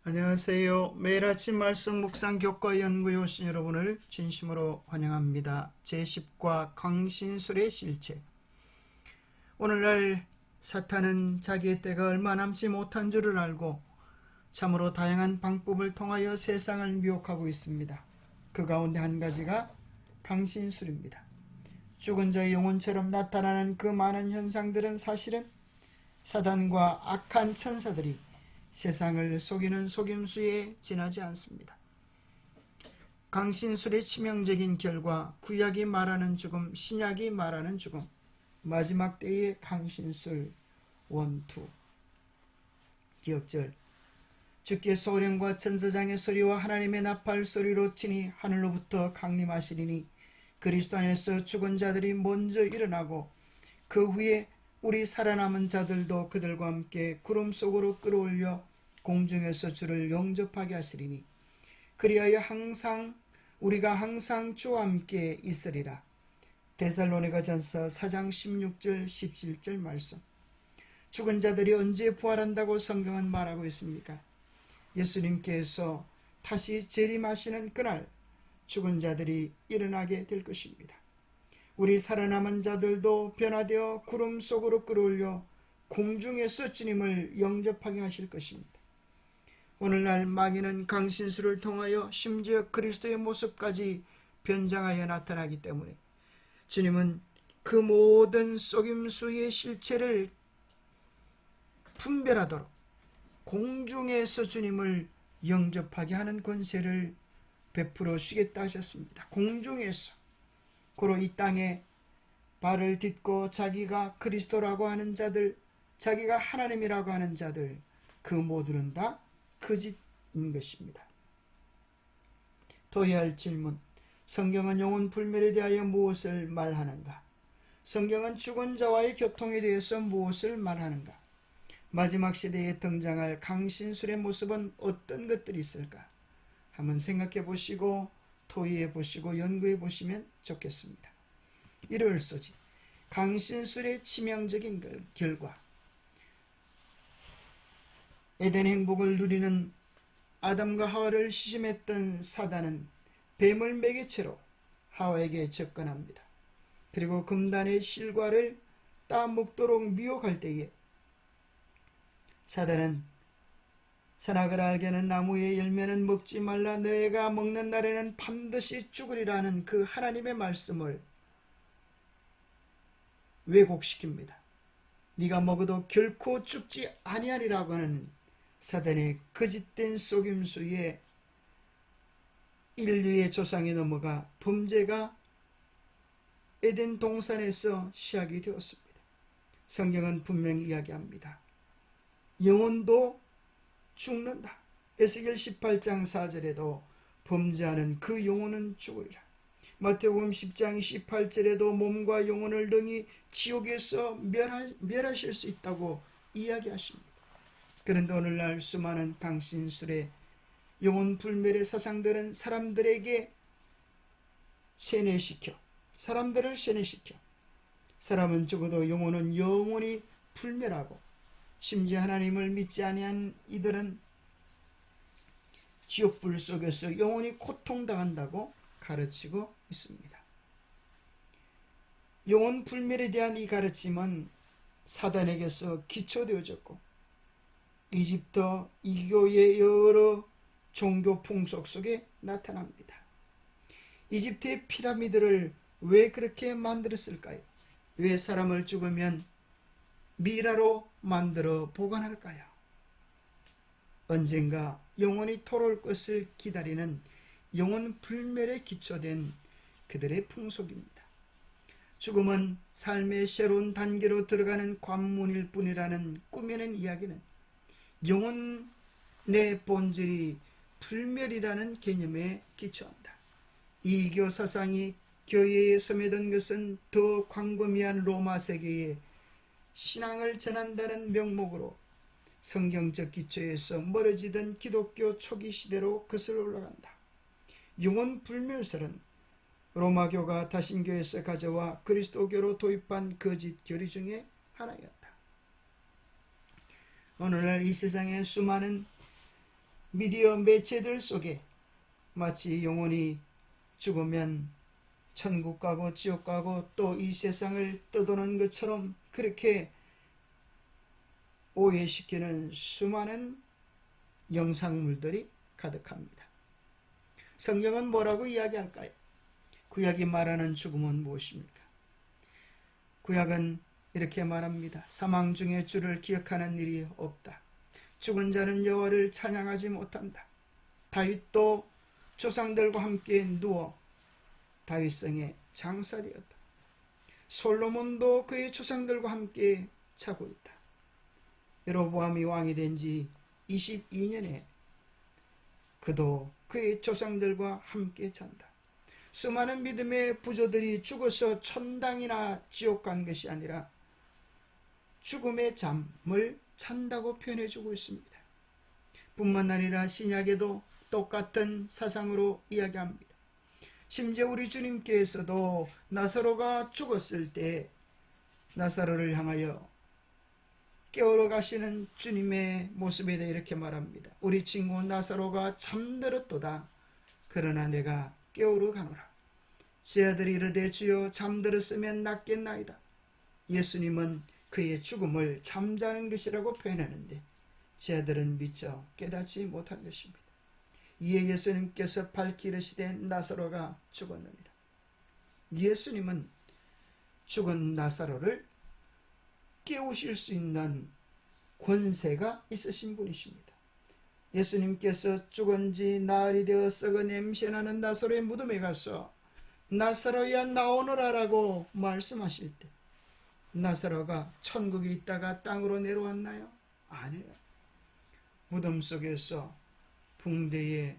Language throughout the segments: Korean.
안녕하세요. 매일 아침 말씀 묵상 교과 연구에 오신 여러분을 진심으로 환영합니다. 제10과 강신술의 실체. 오늘날 사탄은 자기의 때가 얼마 남지 못한 줄을 알고 참으로 다양한 방법을 통하여 세상을 미혹하고 있습니다. 그 가운데 한 가지가 강신술입니다. 죽은 자의 영혼처럼 나타나는 그 많은 현상들은 사실은 사단과 악한 천사들이 세상을 속이는 속임수에 지나지 않습니다. 강신술의 치명적인 결과, 구약이 말하는 죽음, 신약이 말하는 죽음, 마지막 때의 강신술 원투. 기억절. 주께 소령과 천사장의 소리와 하나님의 나팔 소리로 치니 하늘로부터 강림하시리니 그리스도 안에서 죽은 자들이 먼저 일어나고 그 후에 우리 살아남은 자들도 그들과 함께 구름 속으로 끌어올려 공중에서 주를 영접하게 하시리니 그리하여 우리가 항상 주와 함께 있으리라. 데살로니가전서 4장 16절 17절 말씀. 죽은 자들이 언제 부활한다고 성경은 말하고 있습니까? 예수님께서 다시 재림하시는 그날 죽은 자들이 일어나게 될 것입니다. 우리 살아남은 자들도 변화되어 구름 속으로 끌어올려 공중에서 주님을 영접하게 하실 것입니다. 오늘날 마귀는 강신술을 통하여 심지어 그리스도의 모습까지 변장하여 나타나기 때문에 주님은 그 모든 속임수의 실체를 분별하도록 공중에서 주님을 영접하게 하는 권세를 베풀어 주시겠다 하셨습니다. 공중에서, 고로 이 땅에 발을 딛고 자기가 그리스도라고 하는 자들, 자기가 하나님이라고 하는 자들, 그 모두는 다 거짓인 것입니다. 둬야 할 질문. 성경은 영혼 불멸에 대하여 무엇을 말하는가? 성경은 죽은 자와의 교통에 대해서 무엇을 말하는가? 마지막 시대에 등장할 강신술의 모습은 어떤 것들이 있을까? 한번 생각해 보시고 토의해 보시고 연구해 보시면 좋겠습니다. 일요일 소식. 강신술의 치명적인 결과. 에덴 행복을 누리는 아담과 하와를 시심했던 사단은 뱀을 매개체로 하와에게 접근합니다. 그리고 금단의 실과를 따먹도록 미혹할 때에 사단은 선악을 알게 하는 나무의 열매는 먹지 말라, 너희가 먹는 날에는 반드시 죽으리라는 그 하나님의 말씀을 왜곡시킵니다. 네가 먹어도 결코 죽지 아니하리라고 하는 사단의 거짓된 속임수에 인류의 조상이 넘어가 범죄가 에덴 동산에서 시작이 되었습니다. 성경은 분명히 이야기합니다. 영혼도 죽는다. 에스겔 18장 4절에도 범죄하는 그 영혼은 죽으리라. 마태복음 10장 18절에도 몸과 영혼을 능히 지옥에서 멸하실 수 있다고 이야기하십니다. 그런데 오늘날 수많은 강신술의 영혼 불멸의 사상들은 사람들을 세뇌시켜 사람은 죽어도 영혼은 영원히 불멸하고 심지어 하나님을 믿지 아니한 이들은 지옥불 속에서 영원히 고통당한다고 가르치고 있습니다. 영혼 불멸에 대한 이 가르침은 사단에게서 기초되어졌고 이집트 이교의 여러 종교 풍속 속에 나타납니다. 이집트의 피라미드를 왜 그렇게 만들었을까요? 왜 사람을 죽으면 미라로 만들어 보관할까요? 언젠가 영원히 돌아올 것을 기다리는 영혼 불멸에 기초된 그들의 풍속입니다. 죽음은 삶의 새로운 단계로 들어가는 관문일 뿐이라는 꾸며낸 이야기는 영혼의 본질이 불멸이라는 개념에 기초한다. 이교 사상이 교회에 스며든 것은 더 광범위한 로마 세계에 신앙을 전한다는 명목으로 성경적 기초에서 멀어지던 기독교 초기 시대로 거슬러 올라간다. 영혼 불멸설은 로마교가 다신교에서 가져와 그리스도교로 도입한 거짓 교리 중에 하나였다. 오늘날 이 세상에 수많은 미디어 매체들 속에 마치 영혼이 죽으면 천국 가고 지옥 가고 또 이 세상을 떠도는 것처럼 그렇게 오해시키는 수많은 영상물들이 가득합니다. 성경은 뭐라고 이야기할까요? 구약이 말하는 죽음은 무엇입니까? 구약은 이렇게 말합니다. 사망 중에 주를 기억하는 일이 없다. 죽은 자는 여호와를 찬양하지 못한다. 다윗도 조상들과 함께 누워 다윗성에 장사되었다. 솔로몬도 그의 조상들과 함께 자고 있다. 여로보암이 왕이 된 지 22년에 그도 그의 조상들과 함께 잔다. 수많은 믿음의 부조들이 죽어서 천당이나 지옥 간 것이 아니라 죽음의 잠을 잔다고 표현해주고 있습니다. 뿐만 아니라 신약에도 똑같은 사상으로 이야기합니다. 심지어 우리 주님께서도 나사로가 죽었을 때 나사로를 향하여 깨우러 가시는 주님의 모습에 대해 이렇게 말합니다. 우리 친구 나사로가 잠들었도다. 그러나 내가 깨우러 가노라. 제 아들이 이르되 주여 잠들었으면 낫겠나이다. 예수님은 그의 죽음을 잠자는 것이라고 표현하는데 제 아들은 미처 깨닫지 못한 것입니다. 이에 예수님께서 밝히 이르시되 나사로가 죽었느니라. 예수님은 죽은 나사로를 깨우실 수 있는 권세가 있으신 분이십니다. 예수님께서 죽은 지 나흘이 되어 썩어 냄새나는 나사로의 무덤에 가서 나사로야 나오너라라고 말씀하실 때 나사로가 천국에 있다가 땅으로 내려왔나요? 아니에요. 무덤 속에서 붕대에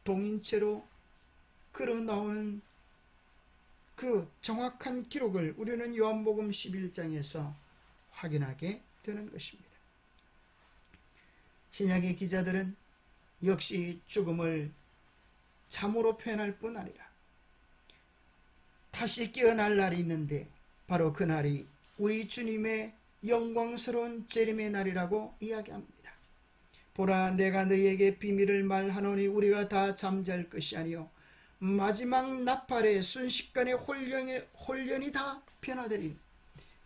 동인체로 걸어 나오는 그 정확한 기록을 우리는 요한복음 11장에서 확인하게 되는 것입니다. 신약의 기자들은 역시 죽음을 잠으로 표현할 뿐 아니라 다시 깨어날 날이 있는데 바로 그 날이 우리 주님의 영광스러운 재림의 날이라고 이야기합니다. 보라, 내가 너희에게 비밀을 말하노니 우리가 다 잠잘 것이 아니요 마지막 나팔의 순식간에 홀연이 다 변화되리니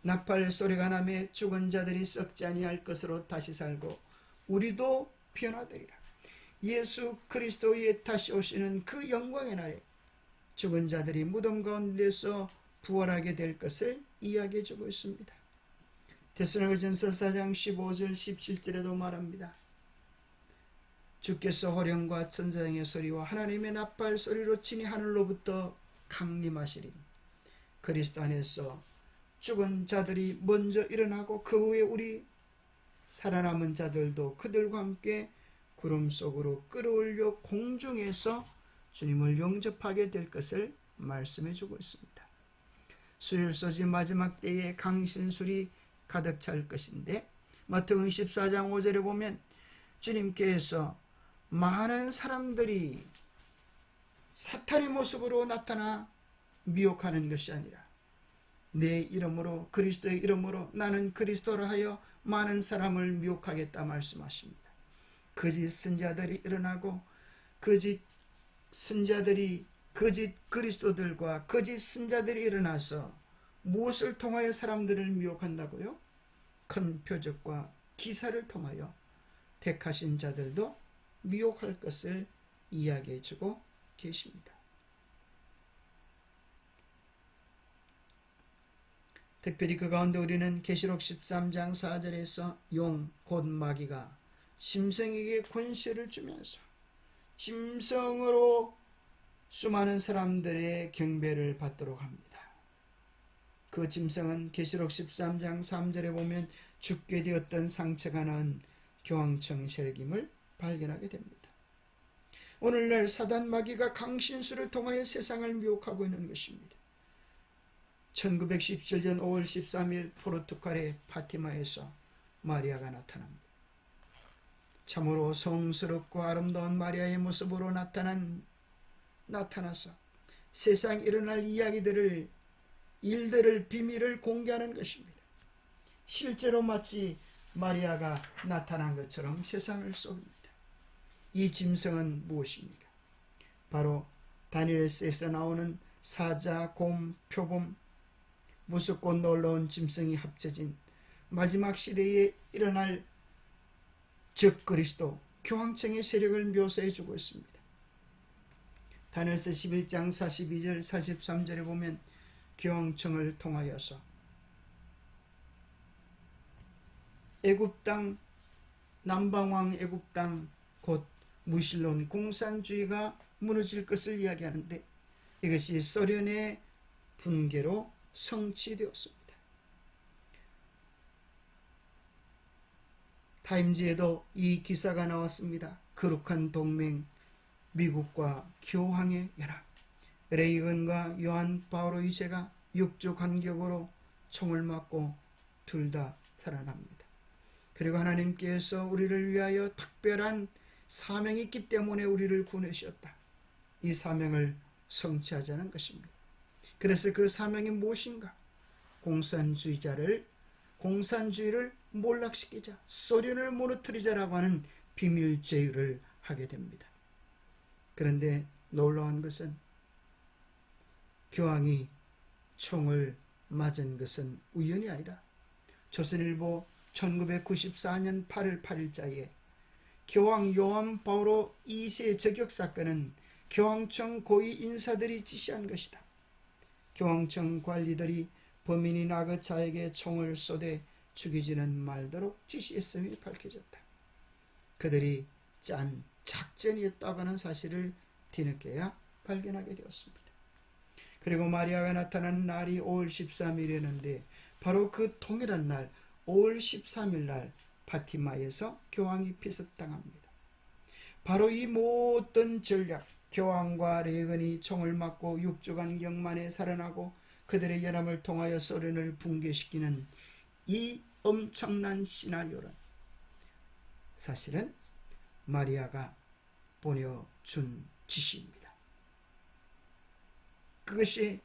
나팔 소리가 나매 죽은 자들이 썩지 아니할 것으로 다시 살고 우리도 변화되리라. 예수 그리스도의 다시 오시는 그 영광의 날에 죽은 자들이 무덤 가운데서 부활하게 될 것을 이야기해 주고 있습니다. 데살로니가전서 4장 15절 17절에도 말합니다. 주께서 호령과 천사장의 소리와 하나님의 나팔 소리로 친히 하늘로부터 강림하시리니 그리스도 안에서 죽은 자들이 먼저 일어나고 그 후에 우리 살아남은 자들도 그들과 함께 구름 속으로 끌어올려 공중에서 주님을 영접하게 될 것을 말씀해 주고 있습니다. 수일소지 마지막 때에 강신술이 가득 찰 것인데 마태복음 14장 5절에 보면 주님께서 많은 사람들이 사탄의 모습으로 나타나 미혹하는 것이 아니라 내 이름으로 그리스도의 이름으로 나는 그리스도라 하여 많은 사람을 미혹하겠다 말씀하십니다. 거짓 선자들이 일어나고 거짓 선자들이 거짓 그리스도들과 거짓 선자들이 일어나서 무엇을 통하여 사람들을 미혹한다고요? 큰 표적과 기사를 통하여 택하신 자들도 미혹할 것을 이야기해 주고 계십니다. 특별히 그 가운데 우리는 계시록 13장 4절에서 용 곧 마귀가 짐승에게 권세를 주면서 짐승으로 수많은 사람들의 경배를 받도록 합니다. 그 짐승은 계시록 13장 3절에 보면 죽게 되었던 상처가 난 교황청 세력임을 발견하게 됩니다. 오늘날 사단 마귀가 강신술을 통하여 세상을 미혹하고 있는 것입니다. 1917년 5월 13일 포르투갈의 파티마에서 마리아가 나타납니다. 참으로 성스럽고 아름다운 마리아의 모습으로 나타나서 세상에 일어날 일들을 비밀을 공개하는 것입니다. 실제로 마치 마리아가 나타난 것처럼 세상을 속입니다. 이 짐승은 무엇입니까? 바로 다니엘서에서 나오는 사자, 곰, 표범, 무섭고 놀라운 짐승이 합쳐진 마지막 시대에 일어날 적그리스도 교황청의 세력을 묘사해 주고 있습니다. 다니엘서 11장 42절 43절에 보면 교황청을 통하여서 애굽 땅, 남방왕 애굽 땅 곧 무실론 공산주의가 무너질 것을 이야기하는데, 이것이 소련의 붕괴로 성취되었습니다. 타임즈에도 이 기사가 나왔습니다. 거룩한 동맹, 미국과 교황의 연합, 레이건과 요한 바오로 2세가 육조 간격으로 총을 맞고 둘 다 살아납니다. 그리고 하나님께서 우리를 위하여 특별한 사명이 있기 때문에 우리를 구원하셨다. 이 사명을 성취하자는 것입니다. 그래서 그 사명이 무엇인가? 공산주의를 몰락시키자, 소련을 무너뜨리자라고 하는 비밀 제휴를 하게 됩니다. 그런데 놀라운 것은 교황이 총을 맞은 것은 우연이 아니라 조선일보 1994년 8월 8일자에 교황 요한 바오로 2세 저격 사건은 교황청 고위 인사들이 지시한 것이다. 교황청 관리들이 범인이 나그차에게 총을 쏘되 죽이지는 말도록 지시했음이 밝혀졌다. 그들이 짠 작전이었다고 하는 사실을 뒤늦게야 발견하게 되었습니다. 그리고 마리아가 나타난 날이 5월 13일이었는데 바로 그 동일한 날 5월 13일 날 파티마에서 교황이 피습당합니다. 바로 이 모든 전략, 교황과 레이건이 총을 맞고 6주간 경만에 살아나고 그들의 연합을 통하여 소련을 붕괴시키는 이 엄청난 시나리오는 사실은 마리아가 보내준 지시입니다. 그것이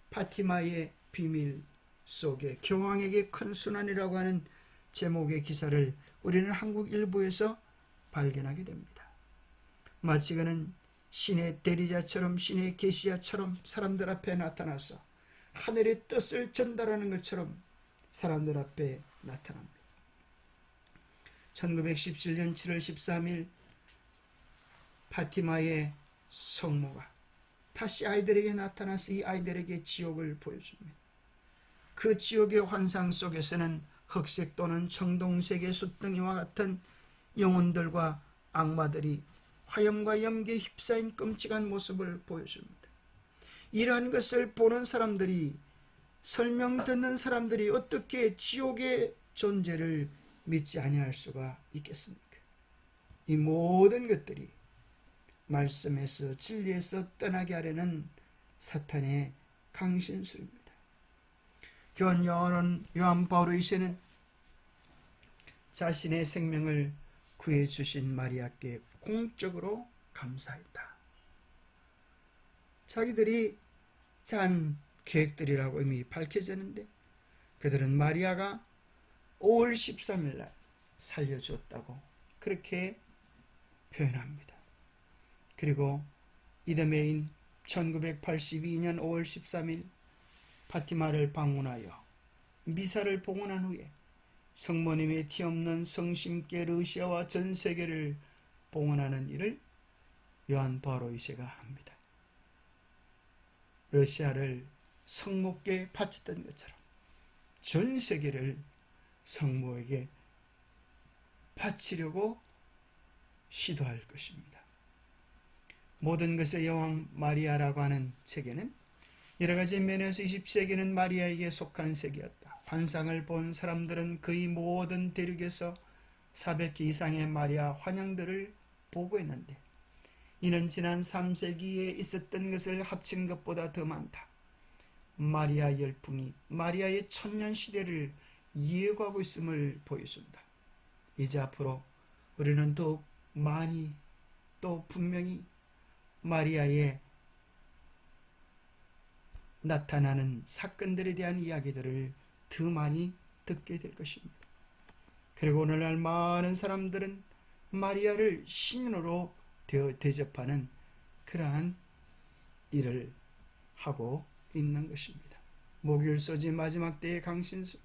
파티마의 비밀 속에 교황에게 큰 순환이라고 하는 제목의 기사를 우리는 한국 일보에서 발견하게 됩니다. 마치 그는 신의 대리자처럼, 신의 계시자처럼 사람들 앞에 나타나서 하늘의 뜻을 전달하는 것처럼 사람들 앞에 나타납니다. 1917년 7월 13일 파티마의 성모가 다시 아이들에게 나타나서 이 아이들에게 지옥을 보여줍니다. 그 지옥의 환상 속에서는 흑색 또는 청동색의 숫덩이와 같은 영혼들과 악마들이 화염과 염기에 휩싸인 끔찍한 모습을 보여줍니다. 이러한 것을 보는 사람들이, 설명 듣는 사람들이 어떻게 지옥의 존재를 믿지 아니할 수가 있겠습니까? 이 모든 것들이 말씀에서 진리에서 떠나게 하려는 사탄의 강신술입니다. 교황 요한 바오로 2세는 자신의 생명을 구해주신 마리아께 공적으로 감사했다. 자기들이 짠 계획들이라고 이미 밝혀졌는데 그들은 마리아가 5월 13일 날 살려주었다고 그렇게 표현합니다. 그리고 이듬해인 1982년 5월 13일 파티마를 방문하여 미사를 봉헌한 후에 성모님의 티없는 성심께 러시아와 전 세계를 봉헌하는 일을 요한 바오로 2세가 합니다. 러시아를 성모께 바쳤던 것처럼 전 세계를 성모에게 바치려고 시도할 것입니다. 모든 것의 여왕 마리아라고 하는 세계는 여러 가지 면에서 20세기는 마리아에게 속한 세계였다. 환상을 본 사람들은 거의 모든 대륙에서 400개 이상의 마리아 환영들을 보고했는데 이는 지난 3세기에 있었던 것을 합친 것보다 더 많다. 마리아 열풍이 마리아의 천년 시대를 예고하고 있음을 보여준다. 이제 앞으로 우리는 더욱 많이 또 분명히 마리아의 나타나는 사건들에 대한 이야기들을 더 많이 듣게 될 것입니다. 그리고 오늘날 많은 사람들은 마리아를 신으로 대접하는 그러한 일을 하고 있는 것입니다. 목율소지 마지막 때의 강신수.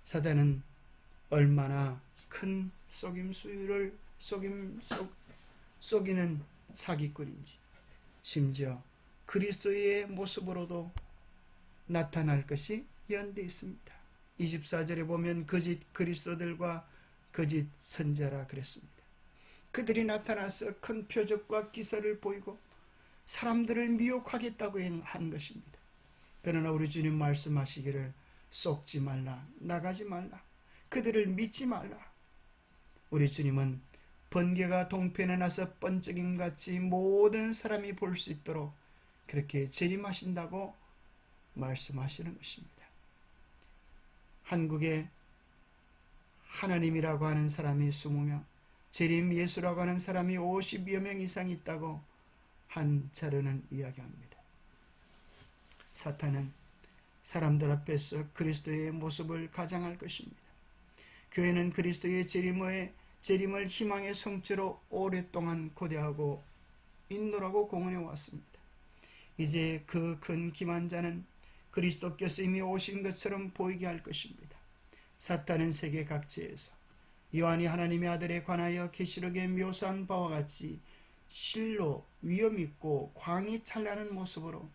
사단은 얼마나 큰 속이는 사기꾼인지, 심지어 그리스도의 모습으로도 나타날 것이 예언되어 있습니다. 24절에 보면 거짓 그리스도들과 거짓 선자라 그랬습니다. 그들이 나타나서 큰 표적과 기사를 보이고 사람들을 미혹하겠다고 한 것입니다. 그러나 우리 주님 말씀하시기를 속지 말라, 나가지 말라, 그들을 믿지 말라. 우리 주님은 번개가 동편에 나서 번쩍임같이 모든 사람이 볼 수 있도록 그렇게 재림하신다고 말씀하시는 것입니다. 한국에 하나님이라고 하는 사람이 20명, 재림 예수라고 하는 사람이 50여 명 이상 있다고 한 자료는 이야기합니다. 사탄은 사람들 앞에서 그리스도의 모습을 가장할 것입니다. 교회는 그리스도의 재림을 희망의 성취로 오랫동안 고대하고 인도라고 공언해 왔습니다. 이제 그 큰 기만자는 그리스도께서 이미 오신 것처럼 보이게 할 것입니다. 사탄은 세계 각지에서 요한이 하나님의 아들에 관하여 계시록에 묘사한 바와 같이 실로 위엄있고 광이 찬란한 모습으로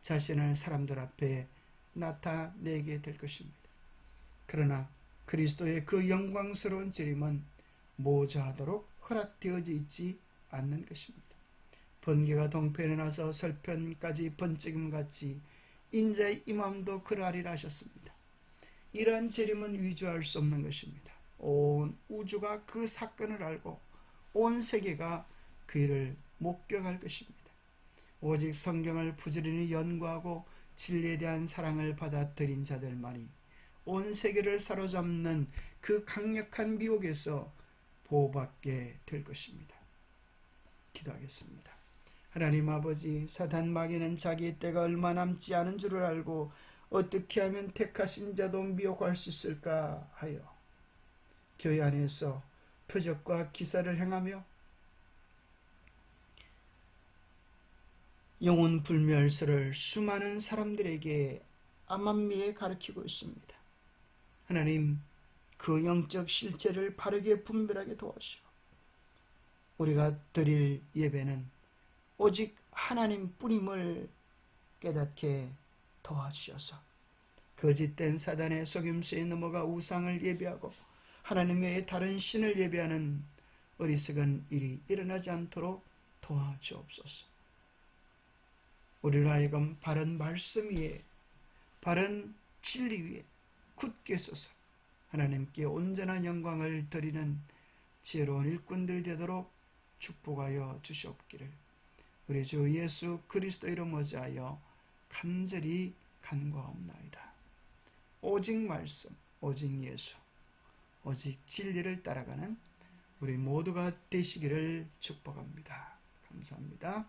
자신을 사람들 앞에 나타내게 될 것입니다. 그러나 그리스도의 그 영광스러운 재림은 모자하도록 허락되어져 있지 않는 것입니다. 번개가 동편에 나서 설편까지 번쩍임같이 인자의 임함도 그러하리라 하셨습니다. 이러한 재림은 위조할 수 없는 것입니다. 온 우주가 그 사건을 알고 온 세계가 그 일을 목격할 것입니다. 오직 성경을 부지런히 연구하고 진리에 대한 사랑을 받아들인 자들만이 온 세계를 사로잡는 그 강력한 미혹에서 보호받게 될 것입니다. 기도하겠습니다. 하나님 아버지, 사단 마귀는 자기의 때가 얼마 남지 않은 줄을 알고 어떻게 하면 택하신 자도 미혹할 수 있을까 하여 교회 안에서 표적과 기사를 행하며 영혼 불멸설을 수많은 사람들에게 암암리에 가르치고 있습니다. 하나님, 그 영적 실체를 바르게 분별하게 도와주시고 우리가 드릴 예배는 오직 하나님 뿐임을 깨닫게 도와주셔서 거짓된 사단의 속임수에 넘어가 우상을 예배하고 하나님 외에 다른 신을 예배하는 어리석은 일이 일어나지 않도록 도와주옵소서. 우리로 하여금 바른 말씀 위에, 바른 진리 위에 굳게 서서 하나님께 온전한 영광을 드리는 지혜로운 일꾼들이 되도록 축복하여 주시옵기를 우리 주 예수 그리스도 이름 어지하여 간절히 간구하옵나이다. 오직 말씀, 오직 예수, 오직 진리를 따라가는 우리 모두가 되시기를 축복합니다. 감사합니다.